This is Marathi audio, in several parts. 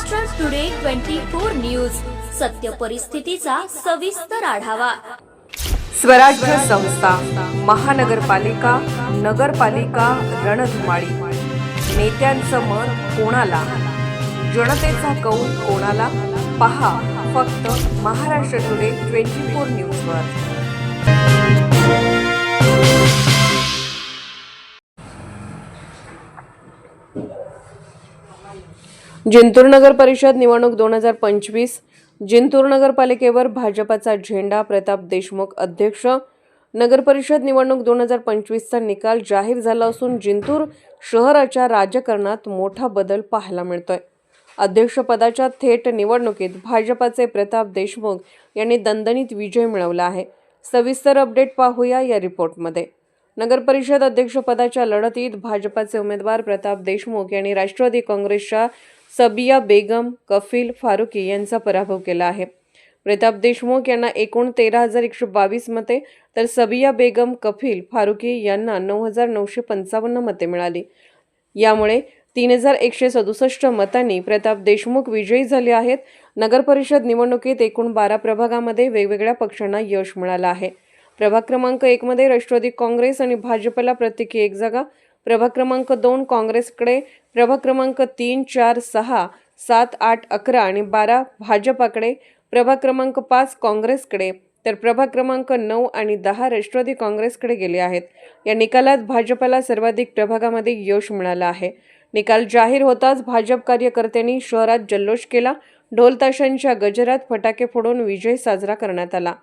महाराष्ट्र टुडे 24 न्यूज, सत्य परिस्थितीचा सविस्तर आढावा। स्वराज्य संस्था, महानगरपालिका, नगरपालिका रणधुमाळी। नेत्यांचं मत कोणाला, जनतेचा कौल कोणाला? पहा फक्त महाराष्ट्र टुडे 24 न्यूजवर। जिंतूर नगर परिषद निवडणूक 2025। जिंतूर नगरपालिकेवर भाजपाचा झेंडा। प्रताप देशमुख अध्यक्ष। नगर परिषद निवडणूक 2025चा निकाल जाहीर झाला असून जिंतूर शहराच्या राजकारणात मोठा बदल पाहायला मिळतोय। अध्यक्षपदाच्या थेट निवडणुकीत भाजपाचे प्रताप देशमुख यांनी दणदणीत विजय मिळवला आहे। सविस्तर अपडेट पाहूया या रिपोर्टमध्ये। नगर परिषद अध्यक्षपदाच्या लढतीत भाजपाचे उमेदवार प्रताप देशमुख यांनी राष्ट्रवादी काँग्रेसच्या सबिया बेगम कफील फारुकी यांचा पराभव केला आहे। प्रताप देशमुख यांना एकूण 13,122 मते तर सबिया बेगम कफील फारुकी यांना 9,955 मते मिळाली। यामुळे 3,167 मतांनी प्रताप देशमुख विजयी झाले आहेत। नगर परिषद निवडणुकीत एकूण 12 प्रभागामध्ये वेगवेगळ्या पक्षांना यश मिळालं आहे। प्रभाग क्रमांक 1 मध्ये राष्ट्रवादी काँग्रेस आणि भाजपला प्रत्येकी 1 जागा, प्रभाग क्रमांक 2 काँग्रेसकडे, प्रभाग क्रमांक 3, 4, 6, 7, 8, 11 आणि 12 भाजपाकडे, प्रभाग क्रमांक 5 काँग्रेसकडे तर प्रभाग क्रमांक 9 आणि 10 राष्ट्रवादी काँग्रेसकडे गेले आहेत। या निकालात भाजपला सर्वाधिक प्रभागामध्ये यश मिळालं आहे। निकाल जाहीर होताच भाजप कार्यकर्त्यांनी शहरात जल्लोष केला। ढोल ताशांच्या गजरात फटाके फोडून विजय साजरा करण्यात आला।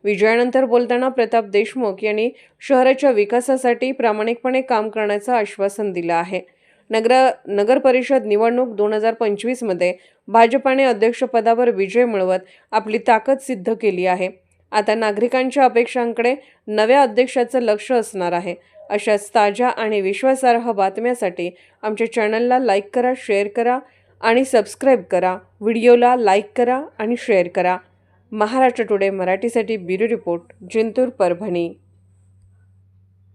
विजयानंतर बोलताना प्रताप देशमुख यांनी शहराच्या विकासासाठी प्रामाणिकपणे काम करण्याचं आश्वासन दिलं आहे। नगर परिषद निवडणूक 2025 मध्ये भाजपाने अध्यक्षपदावर विजय मिळवत आपली ताकद सिद्ध केली आहे। आता नागरिकांच्या अपेक्षांकडे नव्या अध्यक्षाचं लक्ष असणार आहे। अशाच ताज्या आणि विश्वासार्ह बातम्यांसाठी आमच्या चॅनलला लाईक करा, शेअर करा आणि सबस्क्राईब करा। व्हिडिओला लाईक करा आणि शेअर करा। महाराष्ट्र टुडे मराठीसाठी ब्युरो रिपोर्ट, जिंतूर, परभणी।